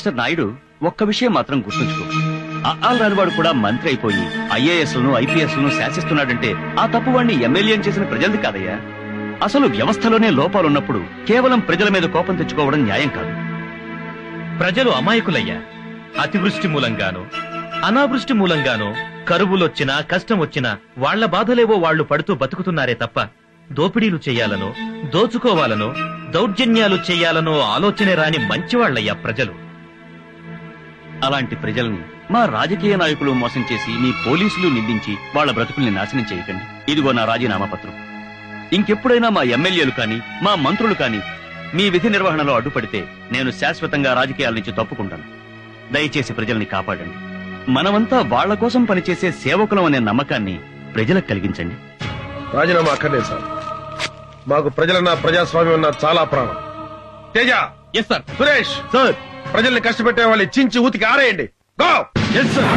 Mister Naidu, ఒక్క విషయం మాత్రం గుర్తుంచుకో. అఆల్ రానివాడు కూడా మంత్రి అయిపోయి ఐఏఎస్లను ఐపీఎస్లను శాసిస్తున్నాడంటే ఆ తప్పు వాడిని ఎమ్మెల్యే చేసిన ప్రజలది కాదయ్యా. అసలు వ్యవస్థలోనే లోపాలున్నప్పుడు కేవలం ప్రజల మీద కోపం తెచ్చుకోవడం న్యాయం కాదు. ప్రజలు అమాయకులయ్యా. అతివృష్టి మూలంగానో అనావృష్టి మూలంగానో కరువులొచ్చినా కష్టం వచ్చినా వాళ్ల బాధలేవో వాళ్లు పడుతూ బతుకుతున్నారే తప్ప దోపిడీలు చెయ్యాలనో దోచుకోవాలనో దౌర్జన్యాలు చెయ్యాలనో ఆలోచనే రాని మంచివాళ్లయ్యా ప్రజలు. అలాంటి ప్రజల్ని మా రాజకీయ నాయకులు మోసం చేసి మీ పోలీసులు నిందించి వాళ్ల బ్రతుకుల్ని నాశనం చేయకండి. ఇదిగో నా రాజీనామా పత్రం. ఇంకెప్పుడైనా మా ఎమ్మెల్యేలు కాని మా మంత్రులు కాని మీ విధి నిర్వహణలో అడ్డుపడితే నేను శాశ్వతంగా రాజకీయాల నుంచి తప్పుకుంటాను. దయచేసి ప్రజల్ని కాపాడండి. మనమంతా వాళ్ల కోసం పనిచేసే సేవకులం అనే నమ్మకాన్ని ప్రజలకు కలిగించండి. రాజీనామా అక్కర్లేదు సార్. మాకు ప్రజలన్నా ప్రజాస్వామ్యం అన్నా చాలా ప్రాణం. Teja, yes sir. Suresh sir, ప్రజల్ని కష్టపెట్టే వాళ్ళు చించి ఊతికి ఆరేయండి. గో. Yes sir.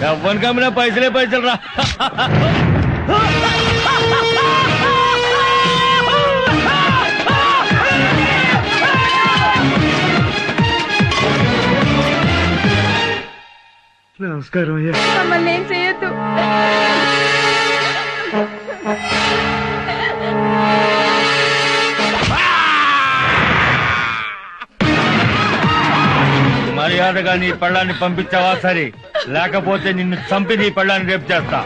ఎవ్వని కమ్మినా పైసలే పైసలు రా. నమస్కారం అయ్యా. మమ్మల్ని ఏం చేయొద్దు. మర్యాదగా నీ పళ్ళాన్ని పంపించావా సరే, లేకపోతే నిన్ను చంపి నీ పళ్ళాన్ని రేపు చేస్తా.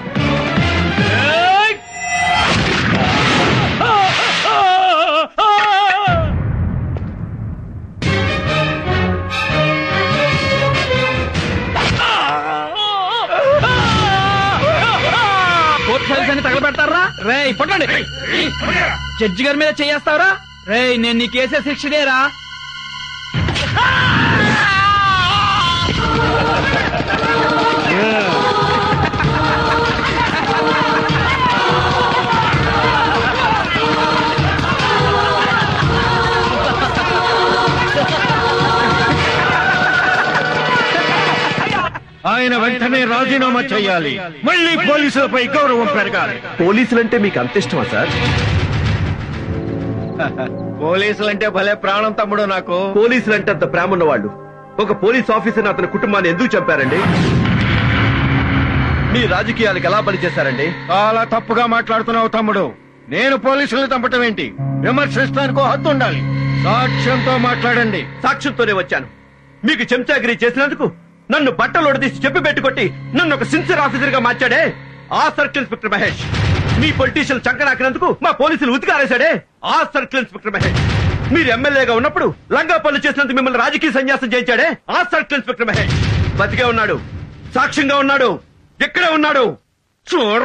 తగలబెడతారా రే? పట్టండి. జడ్జి గారి మీద చేస్తావరా రే? నేను నీకేసే శిక్షదేరా. ఆయన వెంటనే రాజీనామా చేయాలి. మళ్ళీ పోలీసులపై గౌరవం పెరగాలి. పోలీసులంటే మీకు అంత ఇష్టమా సార్? పోలీసులంటే భలే ప్రాణం తమ్ముడు నాకు. పోలీసులంటే అంత ప్రేమ ఉన్నవాళ్ళు ఒక పోలీస్ ఆఫీసర్ అతని కుటుంబాన్ని ఎందుకు చంపారండి? మీ రాజకీయాలకు ఎలా పనిచేశారండి? చాలా తప్పుగా మాట్లాడుతున్నావు తమ్ముడు. నేను పోలీసులను చంపటం ఏంటి? విమర్శిస్తానికో హద్దు ఉండాలి. సాక్ష్యంతో మాట్లాడండి. సాక్ష్యంతోనే వచ్చాను. మీకు చెంచాగిరి చేసినందుకు నన్ను బట్టలోడు తీసి చెప్పి పెట్టుకొట్టి నన్ను ఒక సిన్సియర్ ఆఫీసర్ గా మార్చాడే ఆ సర్కిల్ ఇన్స్పెక్టర్ మహేష్. మీ పొలిటీషియన్ చంకనాకినందుకు మా పోలీసులు ఉతికారేశాడే ఆ సర్కిల్ ఇన్స్పెక్టర్ మహేష్. మీరు ఎమ్మెల్యేగా ఉన్నప్పుడు లంగా పనులు చేసినందుకు మిమ్మల్ని రాజకీయ సన్యాసం చేయించాడే ఆ సర్కిల్ ఇన్స్పెక్టర్ మహేష్. బతికే ఉన్నాడు, సాక్ష్యంగా ఉన్నాడు, ఎక్కడే ఉన్నాడు చూడ.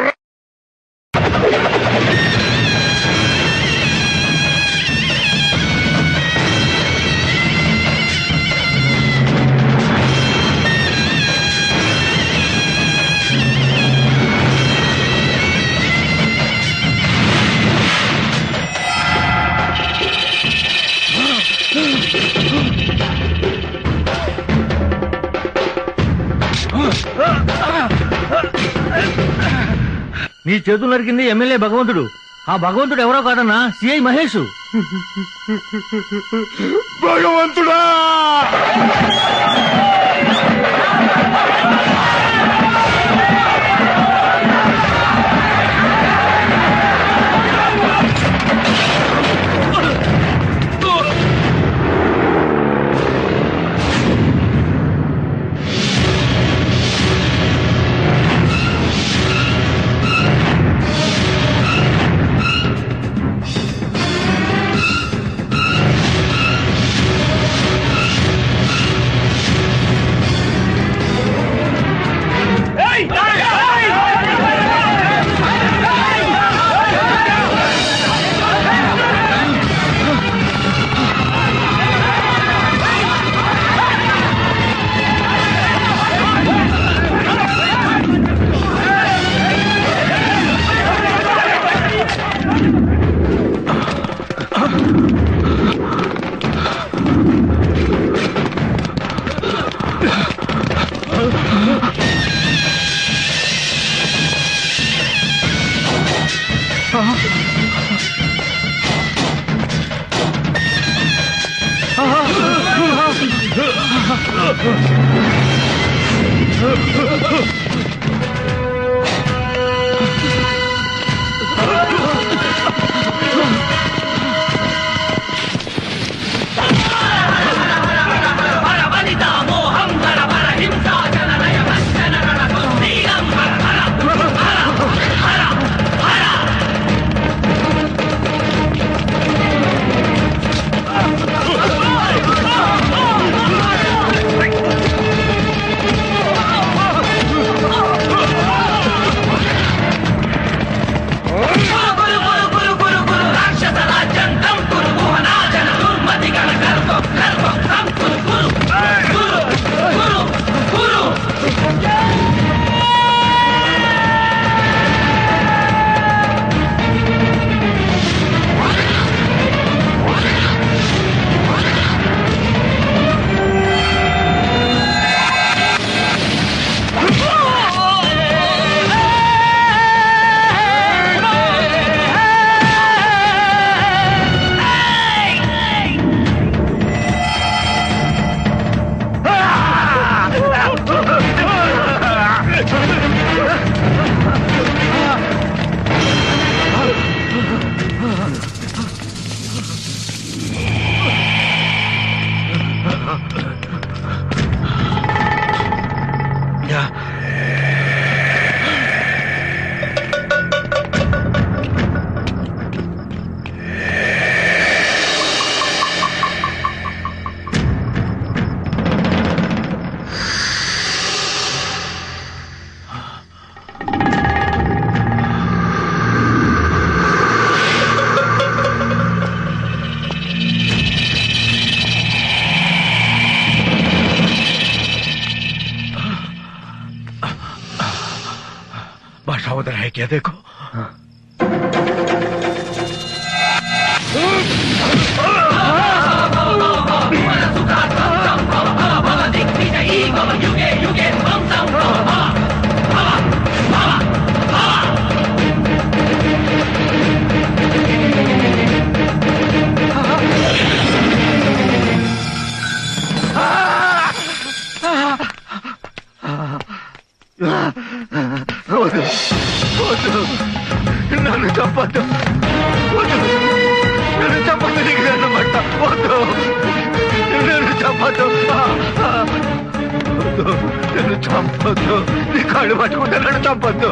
నీ చేతులు నరికింది ఎమ్మెల్యే భగవంతుడు. ఆ భగవంతుడు ఎవరో కాదన్నా, సిఐ మహేష్. భగవంతుడా! बादशाह उधर है क्या देखो। నన్ను చంపొద్దు, నన్ను చంపొద్దు, నీకు నన్ను పట్ట వద్దు, నన్ను చంపొద్దు, నన్ను చంపొద్దు, నీ కాళ్ళు పట్టుకుంటే నన్ను చంపొద్దు.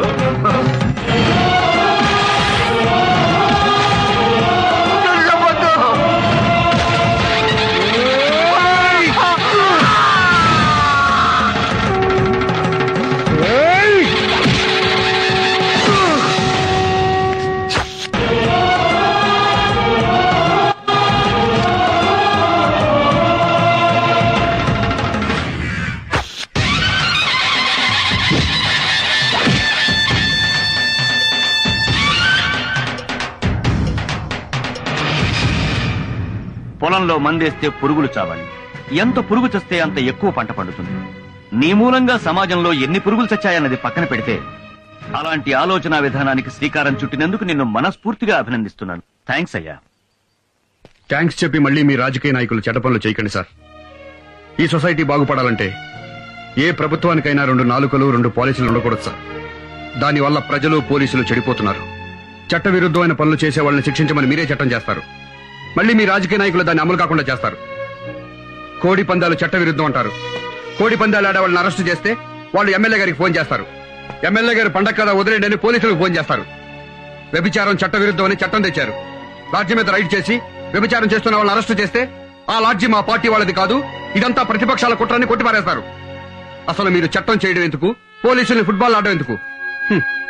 పొలంలో మందేస్తే పురుగులు చావాలి, ఎంత పురుగు చస్తే అంత ఎక్కువ పంట పండుతుంది. నీ మూలంగా సమాజంలో ఎన్ని పురుగులు చచ్చాయన్నది పక్కన పెడితే అలాంటి ఆలోచన విధానానికి శ్రీకారం చుట్టినందుకు నిన్ను మనస్ఫూర్తిగా అభినందిస్తున్నాను. థ్యాంక్స్ అయ్యా. థ్యాంక్స్ చెప్పి మళ్ళీ మీ రాజకీయ నాయకులు చెడ్డ పనులు చేయకండి సార్. ఈ సొసైటీ బాగుపడాలంటే ఏ ప్రభుత్వానికైనా 2 నాలుకలు 2 పాలసీలు ఉండకూడదు సార్. దానివల్ల ప్రజలు పోలీసులు చెడిపోతున్నారు. చట్ట విరుద్ధమైన పనులు చేసే వాళ్ళని శిక్షించమని మీరే చట్టం చేస్తారు, మళ్ళీ మీ రాజకీయ నాయకులు దాన్ని అమలు కాకుండా చేస్తారు. కోడి పందాలు చట్ట విరుద్ధం అంటారు. కోడి పందాలు ఆడే వాళ్ళని అరెస్ట్ చేస్తే వాళ్ళు ఎమ్మెల్యే గారికి ఫోన్ చేస్తారు. ఎమ్మెల్యే గారు పండగ కదా వదిలేండి అని పోలీసులకు ఫోన్ చేస్తారు. వ్యభిచారం చట్ట విరుద్ధం అని చట్టం తెచ్చారు. లాడ్జి మీద రైడ్ చేసి వ్యభిచారం చేస్తున్న వాళ్ళని అరెస్ట్ చేస్తే ఆ లాడ్జి మా పార్టీ వాళ్ళది కాదు, ఇదంతా ప్రతిపక్షాల కుట్రని కొట్టిపారేస్తారు. అసలు మీరు చట్టం చేయడం ఎందుకు, పోలీసుల్ని ఫుట్బాల్ ఆడడం ఎందుకు?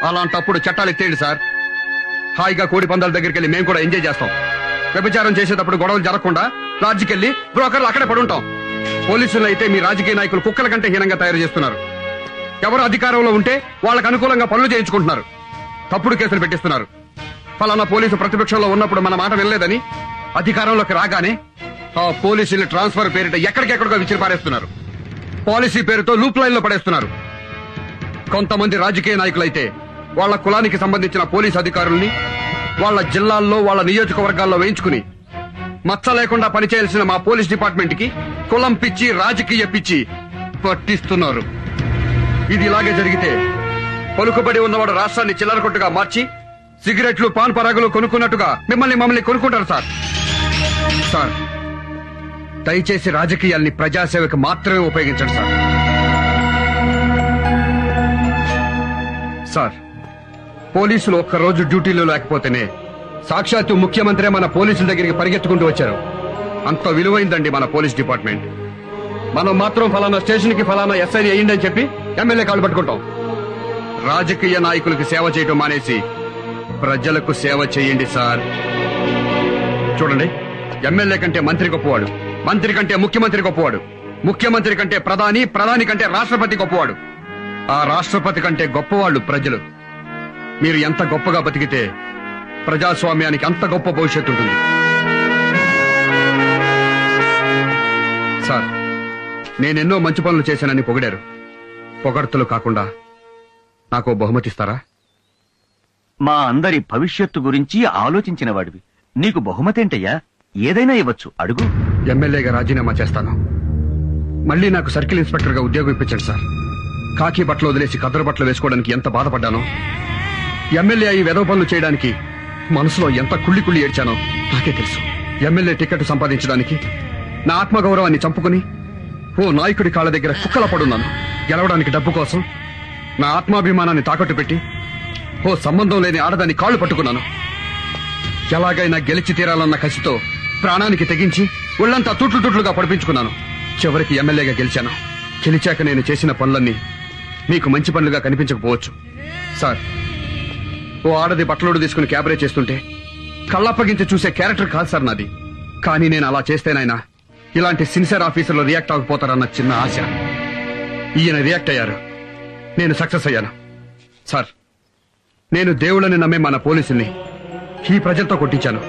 అలాంటప్పుడు చట్టాలు ఎత్తేయండి సార్. హాయిగా కోడి పందాల దగ్గరికి వెళ్ళి మేము కూడా ఎంజాయ్ చేస్తాం. వ్యభిచారం చేసేటప్పుడు గొడవలు జరగకుండా లాడ్జికెళ్లి బ్రోకర్లు అక్కడే పడుంటాం. పోలీసులు అయితే మీ రాజకీయ నాయకులు కుక్కల కంటే హీనంగా తయారు చేస్తున్నారు. ఎవరు అధికారంలో ఉంటే వాళ్ళకు అనుకూలంగా పనులు చేయించుకుంటున్నారు, తప్పుడు కేసులు పెట్టిస్తున్నారు. ఫలానా పోలీసు ప్రతిపక్షంలో ఉన్నప్పుడు మన మాట వినలేదని అధికారంలోకి రాగానే ఆ పోలీసులు ట్రాన్స్ఫర్ పేరిట ఎక్కడికెక్కడికో విసిరి పారేస్తున్నారు. పాలసీ పేరుతో లూప్ లైన్ లో పడేస్తున్నారు. కొంతమంది రాజకీయ నాయకులైతే వాళ్ల కులానికి సంబంధించిన పోలీసు అధికారుల్ని వాళ్ళ జిల్లాల్లో వాళ్ళ నియోజకవర్గాల్లో వేయించుకుని మచ్చ లేకుండా పనిచేయాల్సిన మా పోలీస్ డిపార్ట్మెంట్ కి కులం పిచ్చి రాజకీయ పిచ్చి పట్టిస్తున్నారు. ఇది ఇలాగే జరిగితే పలుకుబడి ఉన్నవాడు రాష్ట్రాన్ని చిల్లరకొట్టుగా మార్చి సిగరెట్లు పాన్ పరాగులు కొనుక్కున్నట్టుగా మమ్మల్ని కొనుక్కుంటారు సార్. సార్, దయచేసి రాజకీయాల్ని ప్రజాసేవకు మాత్రమే ఉపయోగించండి సార్. సార్, పోలీసులు ఒక్కరోజు డ్యూటీలో లేకపోతేనే సాక్షాత్తు ముఖ్యమంత్రి మన పోలీసుల దగ్గరికి పరిగెత్తుకుంటూ వచ్చారు. అంత విలువైందండి మన పోలీస్ డిపార్ట్మెంట్. మనం మాత్రం ఫలానా స్టేషన్ కి ఫలానా ఎస్ఐని అయ్యిందని చెప్పి ఎమ్మెల్యే కాళ్ళు పట్టుకుంటాం. రాజకీయ నాయకులకు సేవ చేయటం మానేసి ప్రజలకు సేవ చేయండి సార్. చూడండి, ఎమ్మెల్యే కంటే మంత్రి గొప్పవాడు, మంత్రి కంటే ముఖ్యమంత్రి గొప్పవాడు, ముఖ్యమంత్రి కంటే ప్రధాని కంటే రాష్ట్రపతి గొప్పవాడు, ఆ రాష్ట్రపతి కంటే గొప్పవాళ్ళు ప్రజలు. మీరు ఎంత గొప్పగా బతికితే ప్రజాస్వామ్యానికి అంత గొప్ప భవిష్యత్తు ఉంటుంది. సార్, నేనెన్నో మంచి పనులు చేశానని పొగిడారు. పొగడ్తలు కాకుండా నాకు బహుమతిస్తారా? మా అందరి భవిష్యత్తు గురించి ఆలోచించిన వాడివి, నీకు బహుమతేంటయ్యా? ఏదైనా ఇవ్వచ్చు, అడుగు. ఎమ్మెల్యేగా రాజీనామా చేస్తాను. మళ్ళీ నాకు సర్కిల్ ఇన్స్పెక్టర్ గా ఉద్యోగం ఇప్పించండి సార్. కాకి బట్టలు వదిలేసి కద్దరు బట్టలు వేసుకోవడానికి ఎంత బాధపడ్డానో, ఎమ్మెల్యే అయి వెధవ పనులు చేయడానికి మనసులో ఎంత కుళ్ళి ఏడ్చానో నాకే తెలుసు. ఎమ్మెల్యే టికెట్ సంపాదించడానికి నా ఆత్మగౌరవాన్ని చంపుకుని ఓ నాయకుడి కాళ్ళ దగ్గర కుక్కల పడున్నాను. గెలవడానికి డబ్బు కోసం నా ఆత్మాభిమానాన్ని తాకట్టు పెట్టి ఓ సంబంధం లేని ఆడదాన్ని కాళ్ళు పట్టుకున్నాను. ఎలాగైనా గెలిచి తీరాలన్న కసితో ప్రాణానికి తెగించి ఒళ్లంతా తుట్లుగా పడిపించుకున్నాను. చివరికి ఎమ్మెల్యేగా గెలిచాను. గెలిచాక నేను చేసిన పనులన్నీ మీకు మంచి పనులుగా కనిపించకపోవచ్చు సార్. ఓ ఆడది బట్టలోడు తీసుకుని క్యాబరే చేస్తుంటే కళ్ళప్పగించి చూసే క్యారెక్టర్ కాదు సార్ నాది. కానీ నేను అలా చేస్తేనైనా ఇలాంటి సిన్సియర్ ఆఫీసర్లు రియాక్ట్ అవ్వకపోతారన్న చిన్న ఆశ. ఈయన రియాక్ట్ అయ్యారు, నేను సక్సెస్ అయ్యాను. సార్, నేను దేవుళ్ళని నమ్మే మన పోలీసుల్ని ఈ ప్రజలతో కొట్టించాను.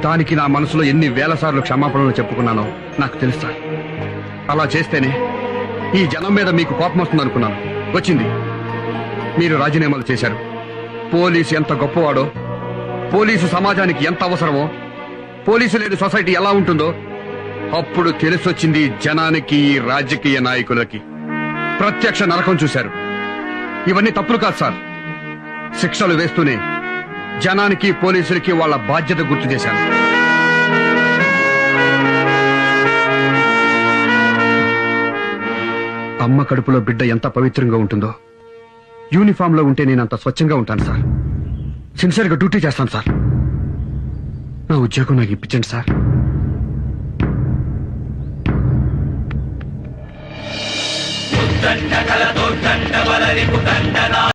దానికి నా మనసులో ఎన్ని వేల సార్లు క్షమాపణలు చెప్పుకున్నానో నాకు తెలుసు సార్. అలా చేస్తేనే ఈ జనం మీద మీకు కోపం వస్తుందనుకున్నాను, వచ్చింది. మీరు రాజీనామాలు చేశారు. పోలీసు ఎంత గొప్పవాడో, పోలీసు సమాజానికి ఎంత అవసరమో, పోలీసు లేని సొసైటీ ఎలా ఉంటుందో అప్పుడు తెలిసొచ్చింది జనానికి, రాజకీయ నాయకులకి. ప్రత్యక్ష నరకం చూశారు. ఇవన్నీ తప్పులు కాదు సార్. శిక్షలు వేస్తూనే జనానికి, పోలీసులకి వాళ్ళ బాధ్యత గుర్తు చేశాను. అమ్మ కడుపులో బిడ్డ ఎంత పవిత్రంగా ఉంటుందో యూనిఫామ్ లో ఉంటే నేనంత స్వచ్ఛంగా ఉంటాను సార్. సిన్సియర్గా డ్యూటీ చేస్తాను సార్. నా ఉద్యోగం నాకు ఇప్పించండి సార్.